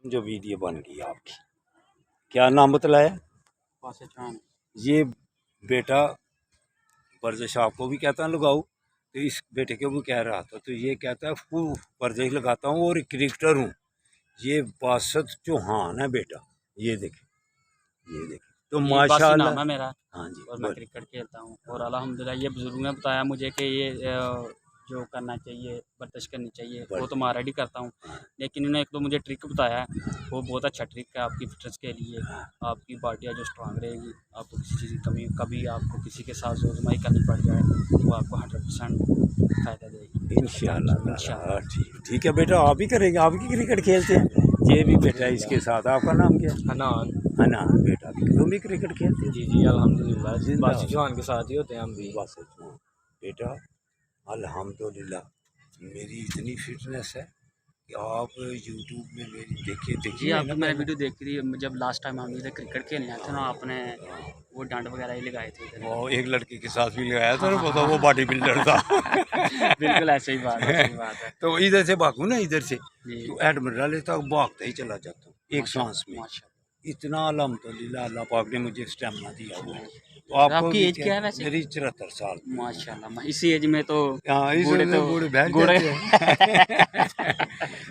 جو ویڈیو بن گئی آپ کی، کیا نام بتلایا؟ یہ بیٹا ورزش آپ کو بھی کہتا ہے لگاؤ، تو اس بیٹے کو بھی کہہ رہا تھا، تو یہ کہتا ہے خوب ورزش لگاتا ہوں اور کرکٹر ہوں۔ یہ باسط چوہان ہے بیٹا، یہ دیکھیں تو ماشاء اللہ نام ہے میرا، ہاں جی، اور میں کرکٹ کھیلتا ہوں، اور الحمدللہ یہ بزرگوں نے بتایا مجھے کہ یہ جو کرنا چاہیے، ورزش کرنی چاہیے، وہ تو میں آلریڈی کرتا ہوں، لیکن انہوں نے ایک تو مجھے ٹرک بتایا ہے، وہ بہت اچھا ٹرک ہے آپ کی فٹنس کے لیے، آپ کی باڈی جو اسٹرانگ رہے گی، آپ کو کسی چیز کی کمی، کبھی آپ کو کسی کے ساتھ زورآزمائی کرنی پڑ جائے تو وہ آپ کو 100% فائدہ دے گی انشاءاللہ۔ ٹھیک ہے بیٹا، آپ ہی کریں گے، آپ کی کرکٹ کھیلتے ہیں، یہ بھی بیٹا ہے اس کے ساتھ، آپ کا نام کیا؟ حنان بیٹا بھی، تم بھی کرکٹ کھیلتے ہیں؟ جی الحمدللہ، باسی چوہان کے ساتھ ہی ہوتے ہیں ہم بھی۔ بیٹا الحمدللہ میری اتنی فٹنس ہے کہ آپ یوٹیوب میں میری دیکھیے جی آپ کی میں نے ویڈیو دیکھی تھی، جب لاسٹ ٹائم ہم ادھر کرکٹ کھیلنے آئے تھے نا، آپ نے وہ ڈانٹ وغیرہ ہی لگائے تھے، وہ ایک لڑکی کے ساتھ بھی لگایا تھا نا، وہ باڈی بلڈر تھا۔ بالکل ایسے ہی بات ہے۔ تو ادھر سے بھاگوں نا، ادھر سے تو ایڈمرل تک بھاگتا ہی چلا جاتا ہوں ایک سانس میں، اتنا الحمدللہ اللہ پاک نے مجھے اسٹیمنا دیا ہوا ہے۔ تو آپ کی ایج کیا ہے ویسے؟ میری 74 سال۔ ماشاءاللہ، اسی ایج میں تو بوڑھے بیٹھ جاتے ہیں۔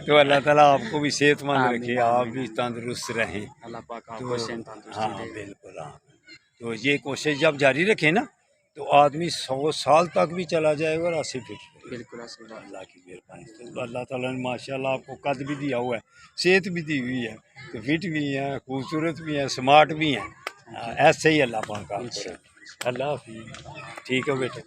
تو اللہ تعالیٰ آپ کو بھی صحت مند رکھے، آپ بھی تندرست رہیں۔ اللہ پاک آپ کو صحت تندرستی دے۔ بالکل ہاں، تو یہ کوشش جب جاری رکھے نا تو آدمی 100 سال تک بھی چلا جائے گا اور ایسے فٹ بالکل ایسے بات۔ اللہ کی مہربانی، تو اللہ تعالیٰ نے ماشاءاللہ آپ کو قد بھی دیا ہوا ہے، صحت بھی دی ہوئی ہے، تو فٹ بھی ہیں، خوبصورت بھی ہیں، سمارٹ بھی ہیں، ایسے ہی اللہ پاک آپ کو رکھے۔ اللہ حافظ، ٹھیک ہے بیٹے۔